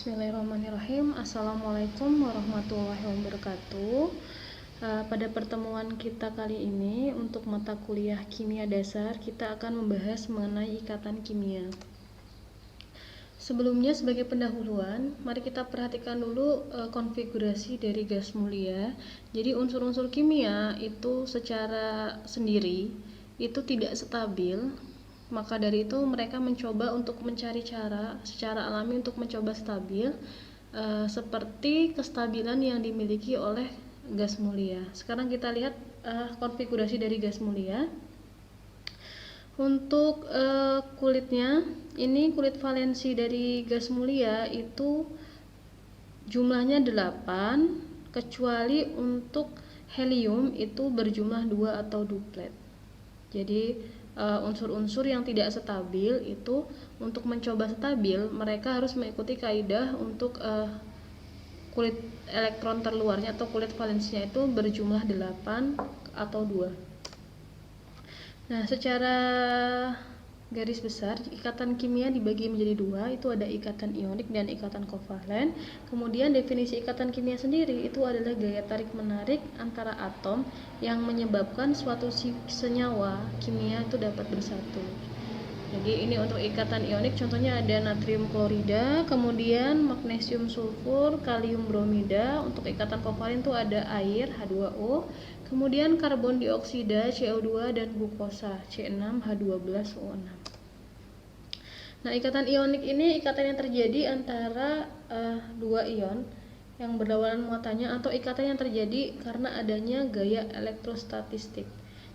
Bismillahirrahmanirrahim. Assalamualaikum warahmatullahi wabarakatuh. Pada pertemuan kita kali ini untuk mata kuliah kimia dasar, kita akan membahas mengenai ikatan kimia. Sebelumnya, sebagai pendahuluan, mari kita perhatikan dulu konfigurasi dari gas mulia. Jadi unsur-unsur kimia itu secara sendiri itu tidak stabil. Maka dari itu mereka mencoba untuk mencari cara secara alami untuk mencoba stabil, seperti kestabilan yang dimiliki oleh gas mulia. Sekarang kita lihat konfigurasi dari gas mulia. Untuk kulitnya, ini kulit valensi dari gas mulia itu jumlahnya 8, kecuali untuk helium itu berjumlah 2 atau duplet. Jadi unsur-unsur yang tidak stabil itu untuk mencoba stabil mereka harus mengikuti kaidah untuk kulit elektron terluarnya atau kulit valensinya itu berjumlah 8 atau 2. Nah, secara garis besar ikatan kimia dibagi menjadi 2, itu ada ikatan ionik dan ikatan kovalen. Kemudian definisi ikatan kimia sendiri itu adalah gaya tarik menarik antara atom yang menyebabkan suatu senyawa kimia itu dapat bersatu. Jadi ini untuk ikatan ionik, contohnya ada natrium klorida, kemudian magnesium sulfur, kalium bromida. Untuk ikatan kovalen itu ada air H2O, kemudian karbon dioksida CO2 dan glukosa C6H12O6. Nah, ikatan ionik ini ikatan yang terjadi antara dua ion yang berlawanan muatannya atau ikatan yang terjadi karena adanya gaya elektrostatistik.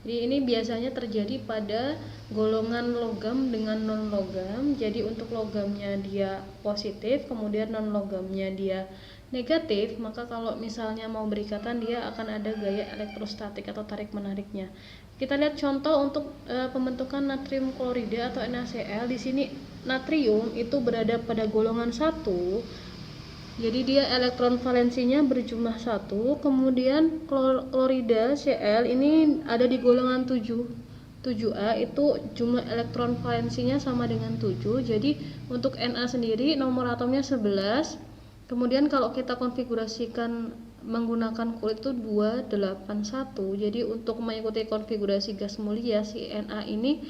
Jadi ini biasanya terjadi pada golongan logam dengan non logam. Jadi untuk logamnya dia positif, kemudian non logamnya dia negatif, maka kalau misalnya mau berikatan dia akan ada gaya elektrostatik atau tarik menariknya. Kita lihat contoh untuk pembentukan natrium klorida atau NaCl. Di sini natrium itu berada pada golongan 1. Jadi dia elektron valensinya berjumlah 1, kemudian klorida Cl ini ada di golongan 7A, itu jumlah elektron valensinya sama dengan 7. Jadi untuk Na sendiri nomor atomnya 11. Kemudian kalau kita konfigurasikan menggunakan kulit itu 281. Jadi untuk mengikuti konfigurasi gas mulia, si Na ini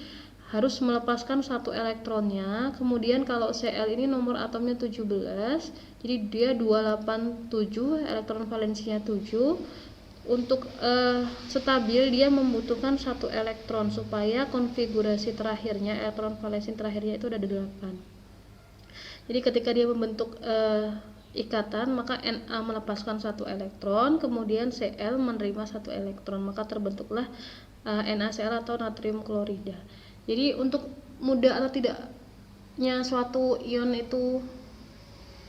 harus melepaskan 1 elektronnya. Kemudian kalau Cl ini nomor atomnya 17, jadi dia 287, elektron valensinya 7. Untuk stabil dia membutuhkan 1 elektron supaya konfigurasi terakhirnya, elektron valensi terakhirnya itu ada 8. Jadi ketika dia membentuk ikatan, maka Na melepaskan 1 elektron, kemudian Cl menerima 1 elektron, maka terbentuklah NaCl atau natrium klorida. Jadi untuk mudah atau tidaknya suatu ion itu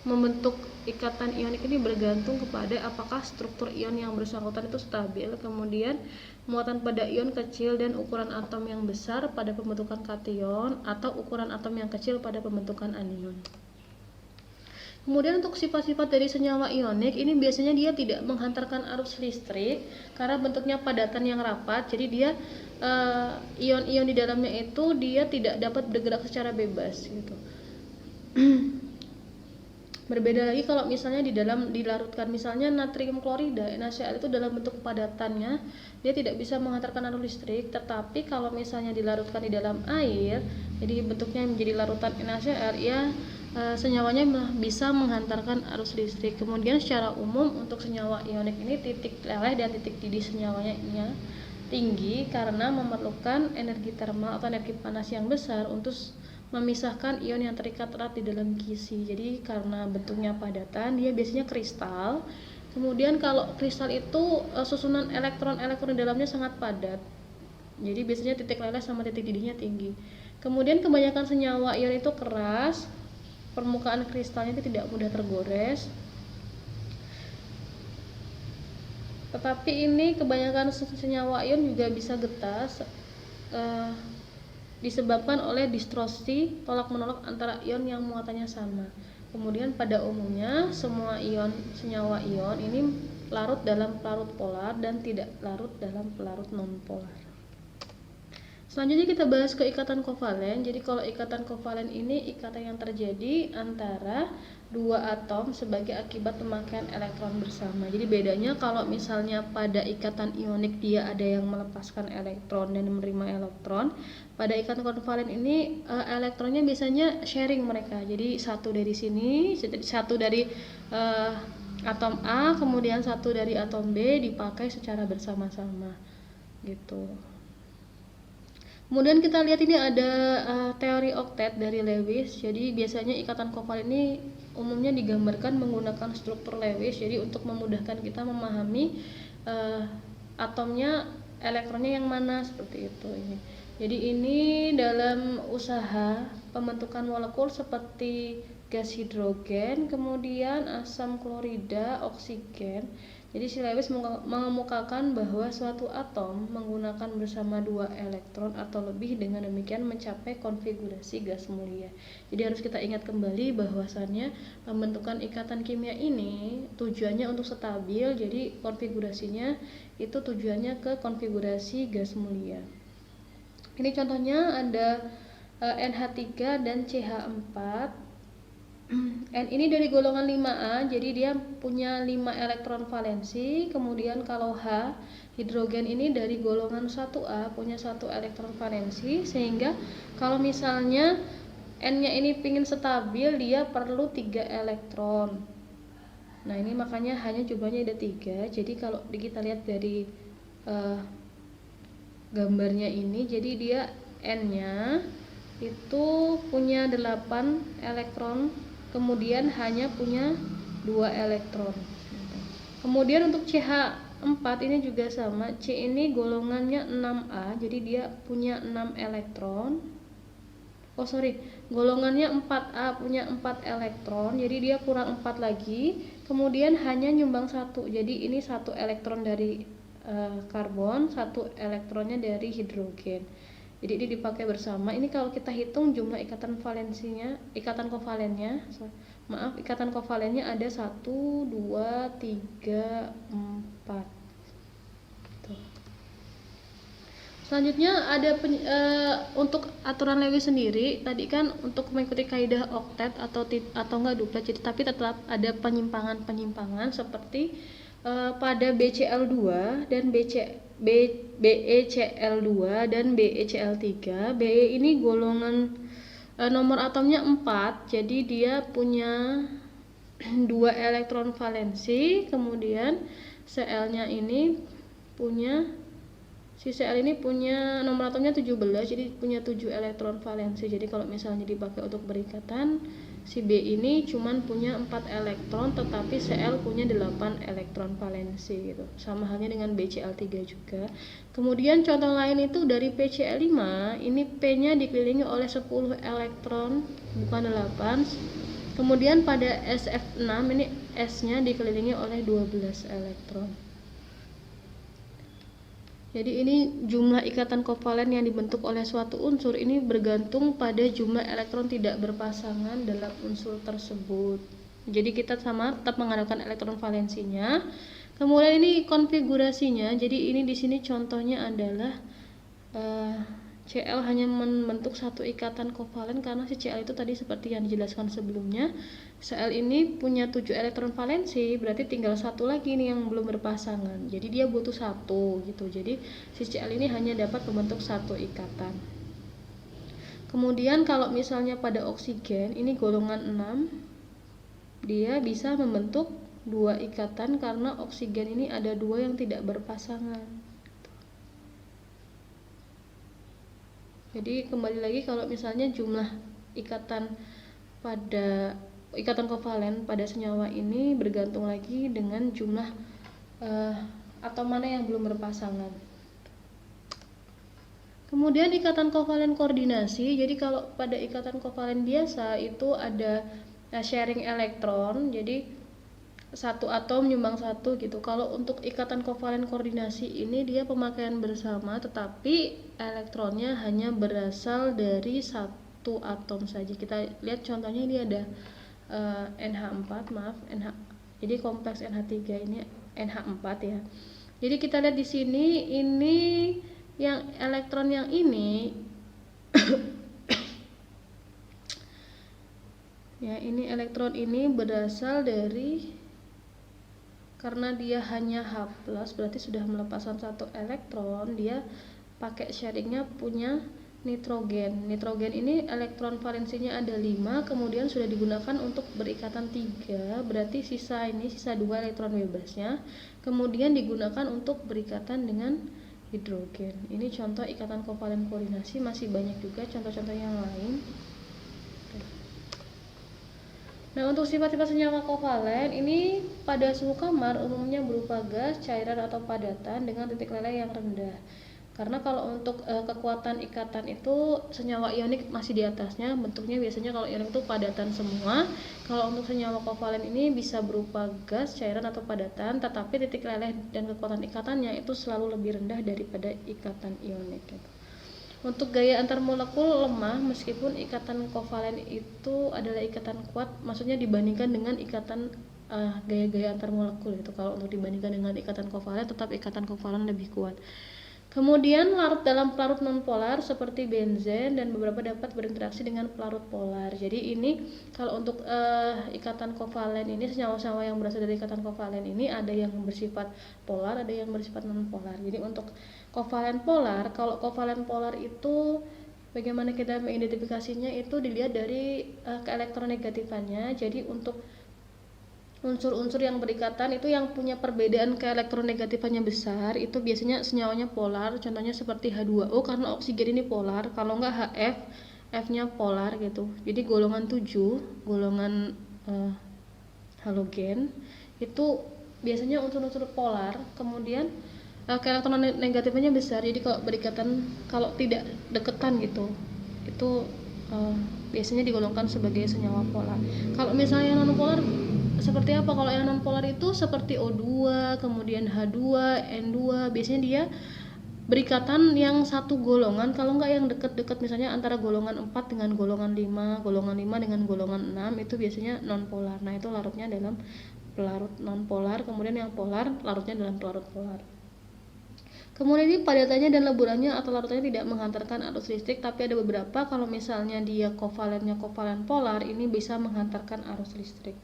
membentuk ikatan ionik ini bergantung kepada apakah struktur ion yang bersangkutan itu stabil, kemudian muatan pada ion kecil dan ukuran atom yang besar pada pembentukan kation, atau ukuran atom yang kecil pada pembentukan anion. Kemudian untuk sifat-sifat dari senyawa ionik ini biasanya dia tidak menghantarkan arus listrik karena bentuknya padatan yang rapat. Jadi dia ion-ion di dalamnya itu dia tidak dapat bergerak secara bebas gitu. Berbeda lagi kalau misalnya di dalam dilarutkan, misalnya natrium klorida NaCl itu dalam bentuk padatannya dia tidak bisa menghantarkan arus listrik, tetapi kalau misalnya dilarutkan di dalam air, jadi bentuknya menjadi larutan NaCl, ya senyawanya bisa menghantarkan arus listrik. Kemudian secara umum untuk senyawa ionik ini titik leleh dan titik didih senyawanya tinggi karena memerlukan energi termal atau energi panas yang besar untuk memisahkan ion yang terikat erat di dalam kisi. Jadi karena bentuknya padatan, dia biasanya kristal. Kemudian kalau kristal itu susunan elektron-elektron di dalamnya sangat padat. Jadi biasanya titik leleh sama titik didihnya tinggi. Kemudian kebanyakan senyawa ion itu keras, permukaan kristalnya itu tidak mudah tergores. Tetapi ini kebanyakan senyawa ion juga bisa getas disebabkan oleh distorsi tolak-menolak antara ion yang muatannya sama. Kemudian pada umumnya semua senyawa ion ini larut dalam pelarut polar dan tidak larut dalam pelarut nonpolar. Selanjutnya kita bahas ke ikatan kovalen. Jadi kalau ikatan kovalen ini ikatan yang terjadi antara dua atom sebagai akibat pemakaian elektron bersama. Jadi bedanya kalau misalnya pada ikatan ionik dia ada yang melepaskan elektron dan menerima elektron. Pada ikatan kovalen ini elektronnya biasanya sharing mereka. Jadi satu dari sini, satu dari atom A, kemudian satu dari atom B dipakai secara bersama-sama gitu. Kemudian kita lihat ini ada teori oktet dari Lewis. Jadi biasanya ikatan kovalen ini umumnya digambarkan menggunakan struktur Lewis. Jadi untuk memudahkan kita memahami atomnya elektronnya yang mana seperti itu ini. Jadi ini dalam usaha pembentukan molekul seperti gas hidrogen, kemudian asam klorida, oksigen. Jadi si Lewis mengemukakan bahwa suatu atom menggunakan bersama dua elektron atau lebih, dengan demikian mencapai konfigurasi gas mulia. Jadi harus kita ingat kembali bahwasannya pembentukan ikatan kimia ini tujuannya untuk stabil, jadi konfigurasinya itu tujuannya ke konfigurasi gas mulia. Ini contohnya ada NH3 dan CH4. N ini dari golongan 5A, jadi dia punya 5 elektron valensi. Kemudian kalau H, hidrogen ini dari golongan 1A, punya 1 elektron valensi. Sehingga kalau misalnya N-nya ini pingin stabil, dia perlu 3 elektron. Nah ini makanya hanya jumlahnya ada 3. Jadi kalau kita lihat dari gambarnya ini, jadi dia N-nya itu punya 8 elektron, kemudian hanya punya 2 elektron. Kemudian untuk CH4 ini juga sama, C ini golongannya 6A, jadi dia punya 6 elektron. Golongannya 4A, punya 4 elektron, jadi dia kurang 4 lagi. Kemudian hanya nyumbang 1, jadi ini 1 elektron dari karbon, 1 elektronnya dari hidrogen. Jadi ini dipakai bersama. Ini kalau kita hitung jumlah ikatan valensinya, ikatan kovalennya ada 1, 2, 3, 4. Tuh. Selanjutnya ada untuk aturan Lewis sendiri. Tadi kan untuk mengikuti kaidah oktet atau enggak duplet, tapi tetap ada penyimpangan seperti pada BCl2 dan BeCl2 dan BeCl3. Be ini golongan nomor atomnya 4, jadi dia punya 2 elektron valensi. Kemudian Cl-nya ini punya Cl ini punya nomor atomnya 17, jadi punya 7 elektron valensi. Jadi kalau misalnya dipakai untuk berikatan, si B ini cuman punya 4 elektron, tetapi Cl punya 8 elektron valensi gitu. Sama halnya dengan BCl3 juga. Kemudian contoh lain itu dari PCl5, ini P-nya dikelilingi oleh 10 elektron, bukan 8. Kemudian pada SF6 ini S-nya dikelilingi oleh 12 elektron. Jadi ini jumlah ikatan kovalen yang dibentuk oleh suatu unsur ini bergantung pada jumlah elektron tidak berpasangan dalam unsur tersebut. Jadi kita tetap mengandalkan elektron valensinya. Kemudian ini konfigurasinya. Jadi ini di sini contohnya adalah Cl hanya membentuk satu ikatan kovalen karena si Cl itu tadi seperti yang dijelaskan sebelumnya. Cl ini punya 7 elektron valensi, berarti tinggal satu lagi nih yang belum berpasangan. Jadi dia butuh 1 gitu. Jadi si Cl ini hanya dapat membentuk satu ikatan. Kemudian kalau misalnya pada oksigen ini golongan 6, dia bisa membentuk 2 ikatan karena oksigen ini ada 2 yang tidak berpasangan. Jadi kembali lagi kalau misalnya jumlah ikatan kovalen pada senyawa ini bergantung lagi dengan jumlah atom mana yang belum berpasangan. Kemudian ikatan kovalen koordinasi. Jadi kalau pada ikatan kovalen biasa itu ada sharing elektron, jadi satu atom nyumbang satu gitu. Kalau untuk ikatan kovalen koordinasi ini dia pemakaian bersama, tetapi elektronnya hanya berasal dari satu atom saja. Kita lihat contohnya ini ada NH4, jadi kompleks NH3 ini NH4 ya. Jadi kita lihat di sini ini yang elektron yang ini ya, ini elektron ini berasal dari, karena dia hanya H+, berarti sudah melepaskan satu elektron, dia pakai sharingnya punya nitrogen. Nitrogen ini elektron valensinya ada 5, kemudian sudah digunakan untuk berikatan 3, berarti sisa 2 elektron bebasnya, kemudian digunakan untuk berikatan dengan hidrogen. Ini contoh ikatan kovalen koordinasi, masih banyak juga contoh-contoh yang lain. Nah, untuk sifat-sifat senyawa kovalen ini pada suhu kamar umumnya berupa gas, cairan atau padatan dengan titik leleh yang rendah. Karena kalau untuk kekuatan ikatan itu senyawa ionik masih di atasnya, bentuknya biasanya kalau ionik itu padatan semua. Kalau untuk senyawa kovalen ini bisa berupa gas, cairan atau padatan, tetapi titik leleh dan kekuatan ikatannya itu selalu lebih rendah daripada ikatan ionik gitu. Untuk gaya antar molekul lemah meskipun ikatan kovalen itu adalah ikatan kuat, maksudnya dibandingkan dengan ikatan gaya-gaya antar molekul itu. Kalau untuk dibandingkan dengan ikatan kovalen, tetap ikatan kovalen lebih kuat. Kemudian larut dalam pelarut nonpolar seperti benzen dan beberapa dapat berinteraksi dengan pelarut polar. Jadi ini kalau untuk ikatan kovalen ini, senyawa-senyawa yang berasal dari ikatan kovalen ini ada yang bersifat polar, ada yang bersifat nonpolar. Jadi untuk kovalen polar, kalau kovalen polar itu bagaimana kita mengidentifikasinya itu dilihat dari keelektronegatifannya. Jadi untuk unsur-unsur yang berikatan itu yang punya perbedaan keelektronegatifannya besar itu biasanya senyawanya polar, contohnya seperti H2O karena oksigen ini polar, kalau enggak HF, F-nya polar gitu. Jadi golongan 7, golongan halogen itu biasanya unsur-unsur polar, kemudian keelektronegatifannya besar. Jadi kalau berikatan, kalau tidak deketan gitu, itu biasanya digolongkan sebagai senyawa polar. Kalau misalnya nonpolar seperti apa? Kalau yang nonpolar itu seperti O2, kemudian H2, N2, biasanya dia berikatan yang satu golongan, kalau enggak yang dekat-dekat, misalnya antara golongan 4 dengan golongan 5, golongan 5 dengan golongan 6, itu biasanya nonpolar. Nah, itu larutnya dalam pelarut nonpolar, kemudian yang polar larutnya dalam pelarut polar. Kemudian ini padatannya dan leburannya atau larutannya tidak menghantarkan arus listrik, tapi ada beberapa kalau misalnya dia kovalennya kovalen polar, ini bisa menghantarkan arus listrik.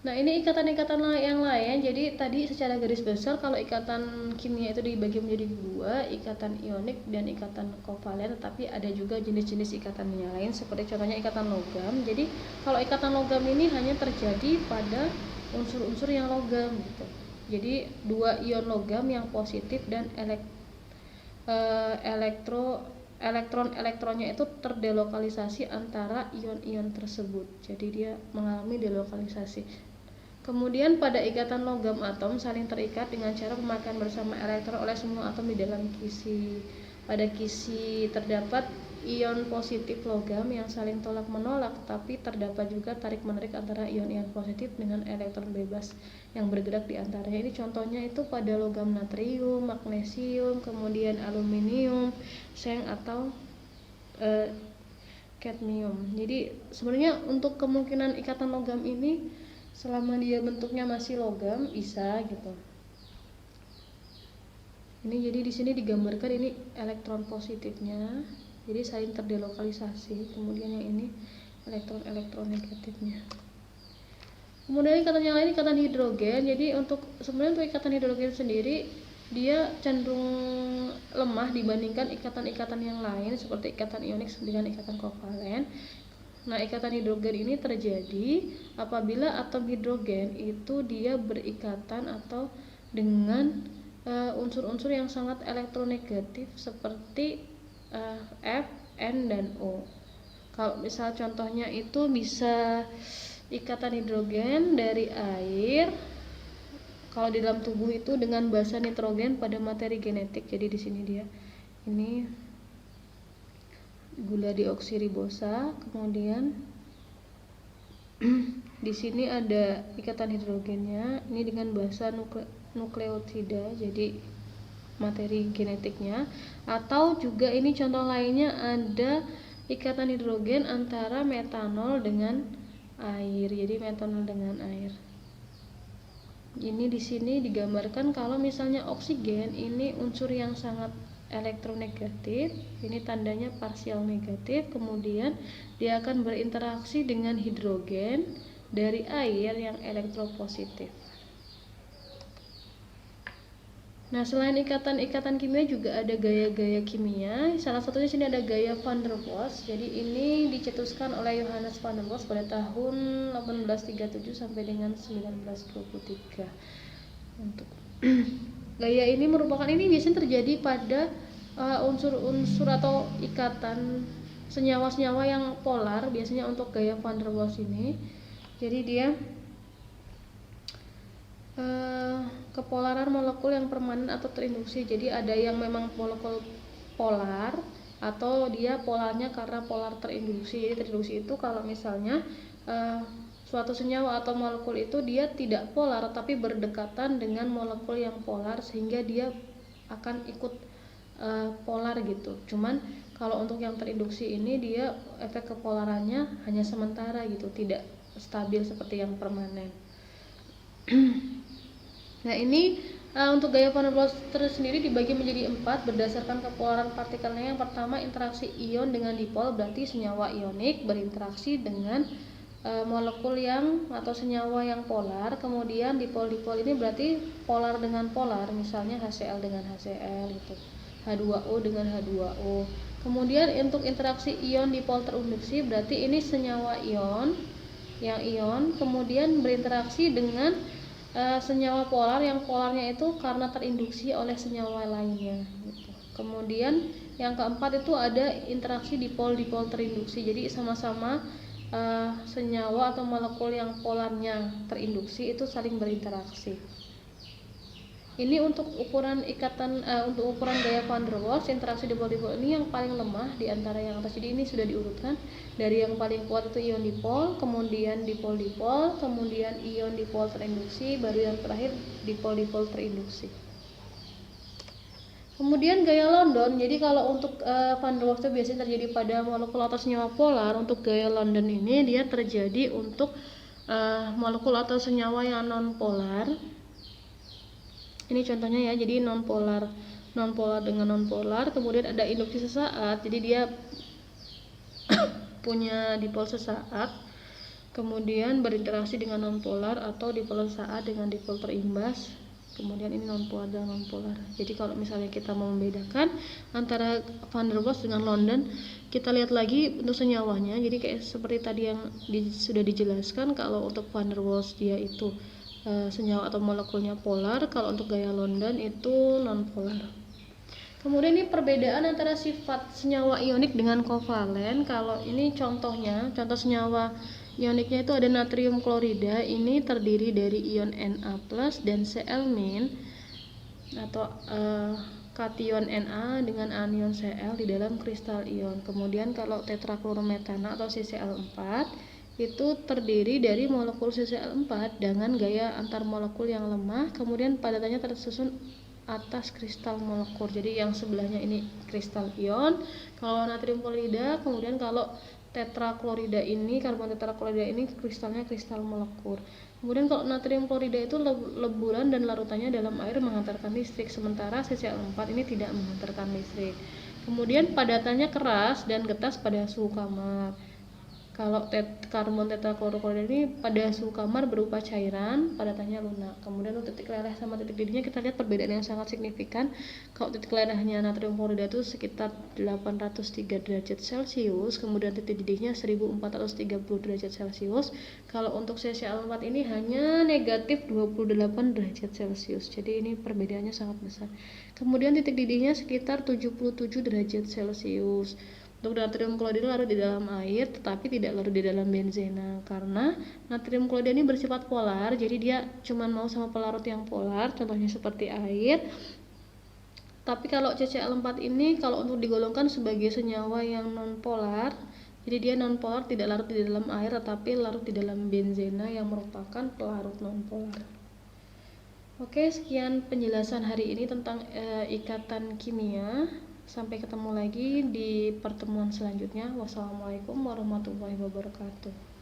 Nah, ini ikatan-ikatan yang lain. Jadi tadi secara garis besar kalau ikatan kimia itu dibagi menjadi 2, ikatan ionik dan ikatan kovalen, tetapi ada juga jenis-jenis ikatan yang lain seperti contohnya ikatan logam. Jadi kalau ikatan logam ini hanya terjadi pada unsur-unsur yang logam gitu. Jadi 2 ion logam yang positif dan elektron-elektronnya itu terdelokalisasi antara ion-ion tersebut. Jadi dia mengalami delokalisasi. Kemudian pada ikatan logam atom saling terikat dengan cara pemakaian bersama elektron oleh semua atom di dalam kisi. Pada kisi terdapat ion positif logam yang saling tolak menolak, tapi terdapat juga tarik menarik antara ion-ion positif dengan elektron bebas yang bergerak di antaranya. Ini contohnya itu pada logam natrium, magnesium, kemudian aluminium, seng atau kadmium. Jadi sebenarnya untuk kemungkinan ikatan logam ini selama dia bentuknya masih logam bisa gitu. Ini jadi di sini digambarkan ini elektron positifnya, jadi saling terdelokalisasi. Kemudian yang ini elektron negatifnya. Kemudian ikatan yang lain ikatan hidrogen. Jadi sebenarnya untuk ikatan hidrogen sendiri dia cenderung lemah dibandingkan ikatan-ikatan yang lain seperti ikatan ionik dengan ikatan kovalen. Nah, ikatan hidrogen ini terjadi apabila atom hidrogen itu dia berikatan atau dengan unsur-unsur yang sangat elektronegatif seperti F, N, dan O. Kalau misal contohnya itu bisa ikatan hidrogen dari air kalau di dalam tubuh itu dengan basa nitrogen pada materi genetik. Jadi di sini dia ini gula dioksiribosa, kemudian di sini ada ikatan hidrogennya, ini dengan basa nukleotida, jadi materi genetiknya. Atau juga ini contoh lainnya ada ikatan hidrogen antara metanol dengan air, jadi metanol dengan air. Ini di sini digambarkan kalau misalnya oksigen ini unsur yang sangat elektronegatif, ini tandanya parsial negatif, kemudian dia akan berinteraksi dengan hidrogen dari air yang elektropositif. Nah, selain ikatan-ikatan kimia juga ada gaya-gaya kimia. Salah satunya sini ada gaya van der Waals. Jadi ini dicetuskan oleh Johannes van der Waals pada tahun 1837 sampai dengan 1923. Untuk gaya ini biasanya terjadi pada unsur-unsur atau ikatan senyawa-senyawa yang polar, biasanya untuk gaya van der Waals ini. Jadi dia kepolaran molekul yang permanen atau terinduksi. Jadi ada yang memang molekul polar atau dia polarnya karena polar terinduksi. Jadi terinduksi itu kalau misalnya suatu senyawa atau molekul itu dia tidak polar tapi berdekatan dengan molekul yang polar sehingga dia akan ikut polar gitu. Cuman kalau untuk yang terinduksi ini dia efek kepolarannya hanya sementara gitu, tidak stabil seperti yang permanen. Nah, ini untuk gaya van der Waals sendiri dibagi menjadi 4 berdasarkan kepolaran partikelnya. Yang pertama, interaksi ion dengan dipol, berarti senyawa ionik berinteraksi dengan molekul yang atau senyawa yang polar. Kemudian dipol-dipol ini berarti polar dengan polar, misalnya HCl dengan HCl gitu, H2O dengan H2O. Kemudian untuk interaksi ion dipol terinduksi, berarti ini senyawa ion yang ion kemudian berinteraksi dengan senyawa polar yang polarnya itu karena terinduksi oleh senyawa lainnya gitu. Kemudian yang keempat itu ada interaksi dipol-dipol terinduksi. Jadi sama-sama senyawa atau molekul yang polarnya terinduksi itu saling berinteraksi. Ini untuk ukuran untuk ukuran gaya van der Waals, interaksi dipol-dipol ini yang paling lemah di antara yang atas. Jadi ini sudah diurutkan dari yang paling kuat itu ion dipol, kemudian dipol-dipol, kemudian ion dipol terinduksi, baru yang terakhir dipol-dipol terinduksi. Kemudian gaya London, jadi kalau untuk van der Waals itu biasanya terjadi pada molekul atau senyawa polar. Untuk gaya London ini dia terjadi untuk molekul atau senyawa yang non polar. Ini contohnya ya, jadi non polar dengan non polar, kemudian ada induksi sesaat, jadi dia punya dipol sesaat, kemudian berinteraksi dengan non polar atau dipol sesaat dengan dipol terimbas. Kemudian ini non polar dan non polar. Jadi kalau misalnya kita mau membedakan antara van der Waals dengan London, kita lihat lagi untuk senyawanya. Jadi kayak seperti tadi yang sudah dijelaskan, kalau untuk van der Waals dia itu senyawa atau molekulnya polar, kalau untuk gaya London itu non polar. Kemudian ini perbedaan antara sifat senyawa ionik dengan kovalen. Kalau ini contoh senyawa ioniknya itu ada natrium klorida, ini terdiri dari ion Na+ dan Cl- atau kation Na dengan anion Cl di dalam kristal ion. Kemudian kalau tetraklorometana atau CCl4 itu terdiri dari molekul CCl4 dengan gaya antar molekul yang lemah, kemudian padatannya tersusun atas kristal molekul. Jadi yang sebelahnya ini kristal ion kalau natrium klorida, kemudian kalau tetraklorida ini, karbon tetraklorida ini kristalnya kristal molekul. Kemudian kalau natrium klorida itu leburan dan larutannya dalam air menghantarkan listrik, sementara CCl4 ini tidak menghantarkan listrik. Kemudian padatannya keras dan getas pada suhu kamar. Kalau karbon tetrakloroklorida ini pada suhu kamar berupa cairan, padatannya lunak. Kemudian untuk titik leleh sama titik didihnya kita lihat perbedaan yang sangat signifikan. Kalau titik lelehnya natrium klorida itu sekitar 803 derajat Celcius, kemudian titik didihnya 1430 derajat Celcius. Kalau untuk CCl4 ini hanya negatif 28 derajat Celcius. Jadi ini perbedaannya sangat besar. Kemudian titik didihnya sekitar 77 derajat Celcius. Untuk natrium klorida larut di dalam air tetapi tidak larut di dalam benzena, karena natrium klorida ini bersifat polar, jadi dia cuma mau sama pelarut yang polar, contohnya seperti air. Tapi kalau CCl4 ini kalau untuk digolongkan sebagai senyawa yang non polar, jadi dia non polar, tidak larut di dalam air tetapi larut di dalam benzena yang merupakan pelarut non polar. Oke, sekian penjelasan hari ini tentang ikatan kimia. Sampai ketemu lagi di pertemuan selanjutnya. Wassalamualaikum warahmatullahi wabarakatuh.